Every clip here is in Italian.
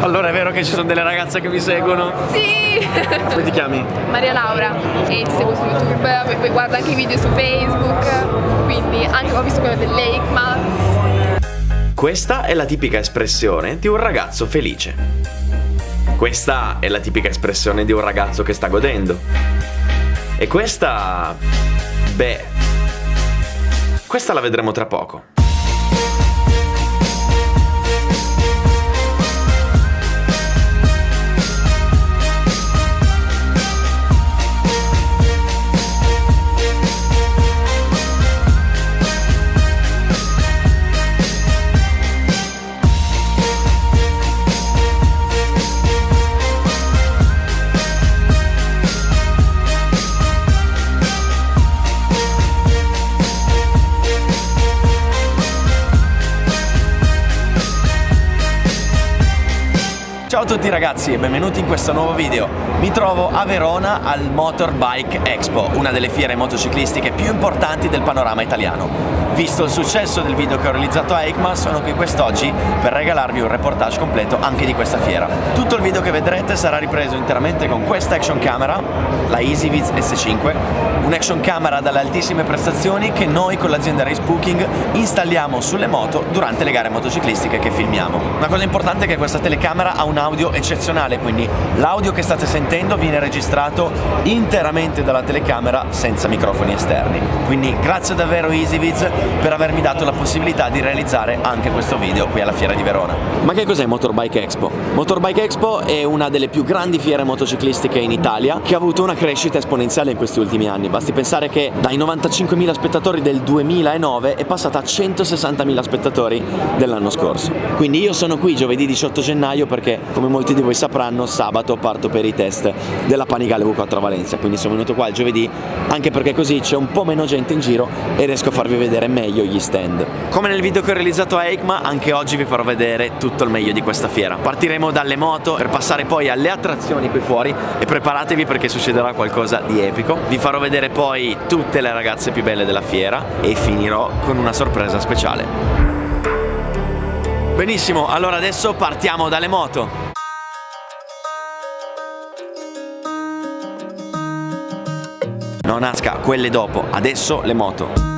Allora è vero che ci sono delle ragazze che mi seguono? Sì! Come ti chiami? Maria Laura, e ti seguo su YouTube, guardo anche i video su Facebook, quindi anche ho visto quello dell'EICMA. Questa è la tipica espressione di un ragazzo felice. Questa è la tipica espressione di un ragazzo che sta godendo. E questa... beh... questa la vedremo tra poco. Ciao a tutti ragazzi e benvenuti in questo nuovo video. Mi trovo a Verona al Motorbike Expo, una delle fiere motociclistiche più importanti del panorama italiano. Visto il successo del video che ho realizzato a EICMA, sono qui quest'oggi per regalarvi un reportage completo anche di questa fiera. Tutto il video che vedrete sarà ripreso interamente con questa action camera, la EasyViz S5, un'action camera dalle altissime prestazioni che noi con l'azienda Race Booking installiamo sulle moto durante le gare motociclistiche che filmiamo. Una cosa importante è che questa telecamera ha un audio eccezionale, quindi l'audio che state sentendo viene registrato interamente dalla telecamera senza microfoni esterni. Quindi grazie davvero EasyViz per avermi dato la possibilità di realizzare anche questo video qui alla fiera di Verona. Ma che cos'è Motorbike Expo? Motorbike Expo è una delle più grandi fiere motociclistiche in Italia che ha avuto una crescita esponenziale in questi ultimi anni. Basti pensare che dai 95.000 spettatori del 2009 è passata a 160.000 spettatori dell'anno scorso. Quindi io sono qui giovedì 18 gennaio perché, come molti di voi sapranno, sabato parto per i test della Panigale V4 a Valencia, quindi sono venuto qua il giovedì anche perché così c'è un po' meno gente in giro e riesco a farvi vedere meglio gli stand. Come nel video che ho realizzato a EICMA, anche oggi vi farò vedere tutto il meglio di questa fiera. Partiremo dalle moto per passare poi alle attrazioni qui fuori e preparatevi perché succederà qualcosa di epico. Vi farò vedere poi tutte le ragazze più belle della fiera e finirò con una sorpresa speciale. Benissimo, allora adesso partiamo dalle moto. No Nazca, quelle dopo, adesso le moto.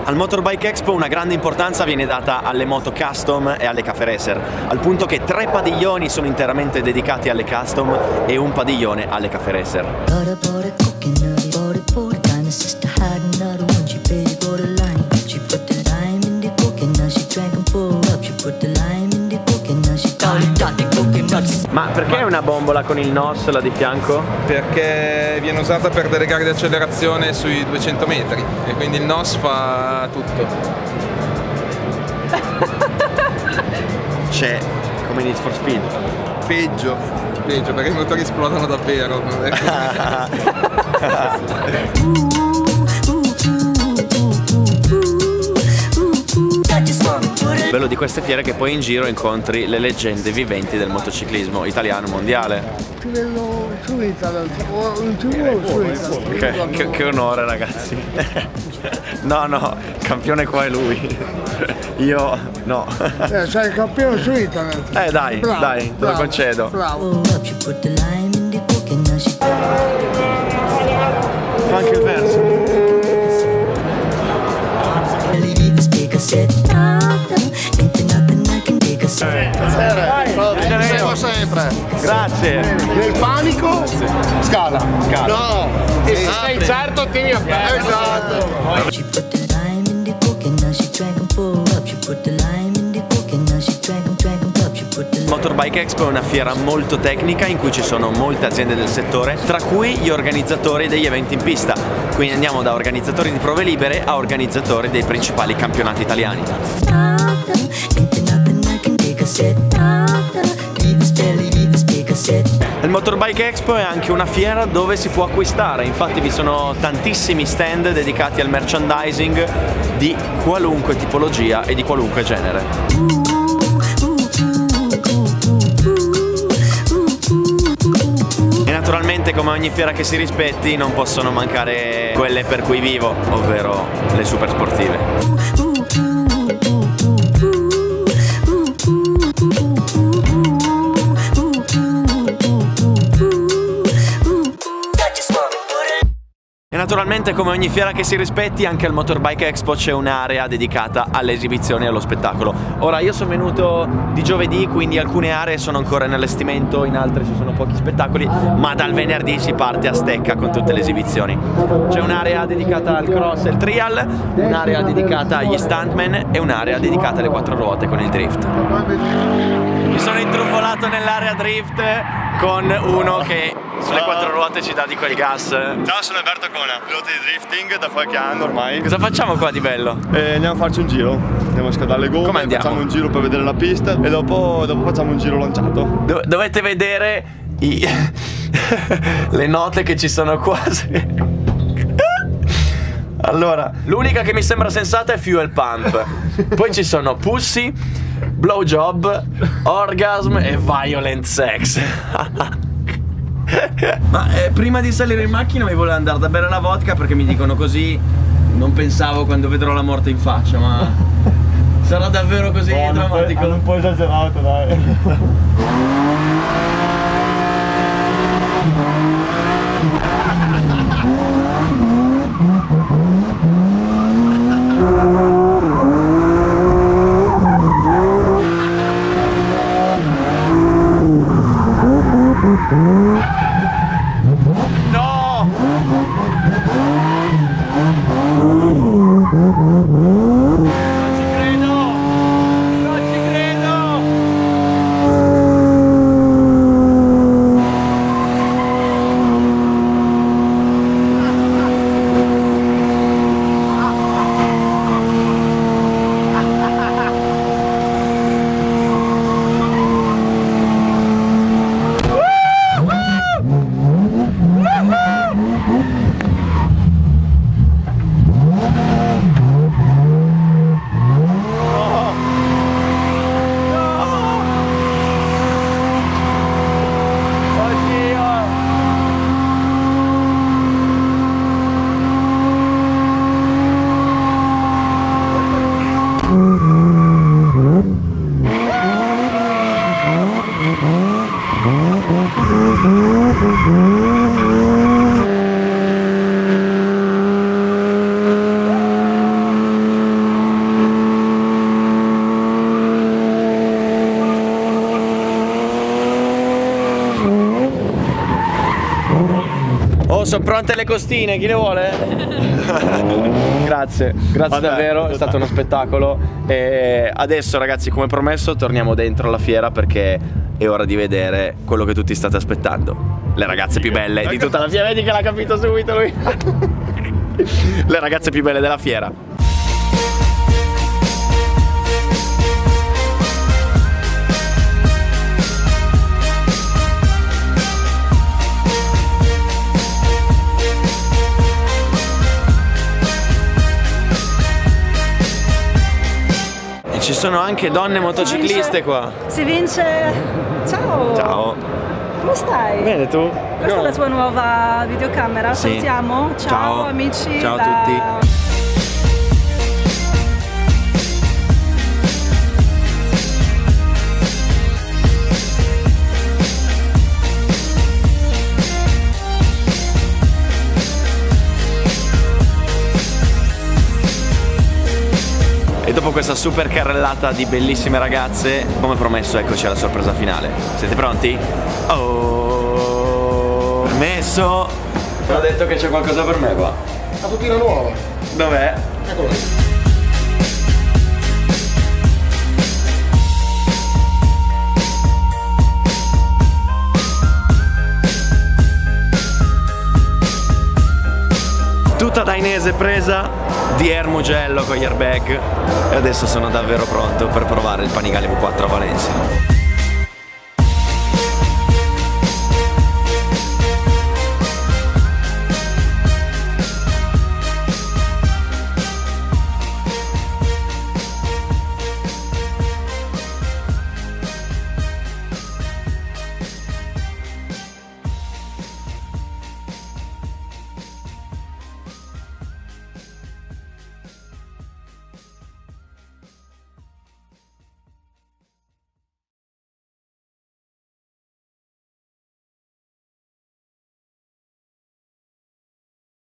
Al Motorbike Expo una grande importanza viene data alle moto custom e alle cafe racer, al punto che 3 padiglioni sono interamente dedicati alle custom e un padiglione alle cafe racer. Ma perché una bombola con il NOS là di fianco? Perché viene usata per delle gare di accelerazione sui 200 metri e quindi il NOS fa tutto. C'è come Need for Speed. Peggio perché i motori esplodono davvero. Il bello di queste fiere è che poi in giro incontri le leggende viventi del motociclismo italiano mondiale. Che onore ragazzi. No, campione qua è lui. Io no. Sei il campione su internet. Dai, bravo, dai, te lo concedo. Bravo. Fa anche il verso. Siamo sempre. Grazie. Nel panico scala. No. E se sei certo ti esatto. Motorbike Expo è una fiera molto tecnica in cui ci sono molte aziende del settore, tra cui gli organizzatori degli eventi in pista. Quindi andiamo da organizzatori di prove libere a organizzatori dei principali campionati italiani. Il Motorbike Expo è anche una fiera dove si può acquistare, infatti vi sono tantissimi stand dedicati al merchandising di qualunque tipologia e di qualunque genere. Naturalmente, come ogni fiera che si rispetti, non possono mancare quelle per cui vivo, ovvero le super sportive. E naturalmente, come ogni fiera che si rispetti, anche al Motorbike Expo c'è un'area dedicata alle esibizioni e allo spettacolo. Ora, io sono venuto di giovedì, quindi alcune aree sono ancora in allestimento, in altre ci sono pochi spettacoli, ma dal venerdì si parte a stecca con tutte le esibizioni. C'è un'area dedicata al cross e al trial, un'area dedicata agli stuntman e un'area dedicata alle quattro ruote con il drift. Mi sono intrufolato nell'area drift con uno che sulle quattro ruote ci dà di quel gas. Ciao, sono Alberto Cona, pilota di drifting da qualche anno ormai. Cosa facciamo qua di bello? Andiamo a farci un giro, andiamo a scaldare le gomme, Come andiamo? facciamo un giro per vedere la pista e dopo facciamo un giro lanciato. Dovete vedere le note che ci sono qua. Allora, l'unica che mi sembra sensata è Fuel Pump. Poi ci sono Pussy, Blowjob, Orgasm e Violent Sex. Ma prima di salire in macchina mi volevo andare da bere la vodka, perché mi dicono così non pensavo quando vedrò la morte in faccia, ma sarà davvero così drammatico? Un po' esagerato, dai. No! Non ci credo! Non ci credo! Oh, sono pronte le costine, chi le vuole? Grazie, grazie davvero, è stato uno spettacolo. E adesso, ragazzi, come promesso, torniamo dentro la fiera perché è ora di vedere quello che tutti state aspettando. Le ragazze più belle di tutta la fiera. Vedi che l'ha capito subito lui. Le ragazze più belle della fiera. Ci sono anche donne motocicliste qua. Si vince. Ciao. Ciao. Come stai? Bene, tu? Questa è la tua nuova videocamera. Sì. Salutiamo. Ciao amici. Ciao a tutti. E dopo questa super carrellata di bellissime ragazze, come promesso, eccoci alla sorpresa finale. Siete pronti? Oh, permesso. Ho detto che c'è qualcosa per me qua. La tutina nuova. Dov'è? Eccola lì. Tutta dainese presa, DR Mugello con gli airbag, e adesso sono davvero pronto per provare il Panigale V4 a Valencia.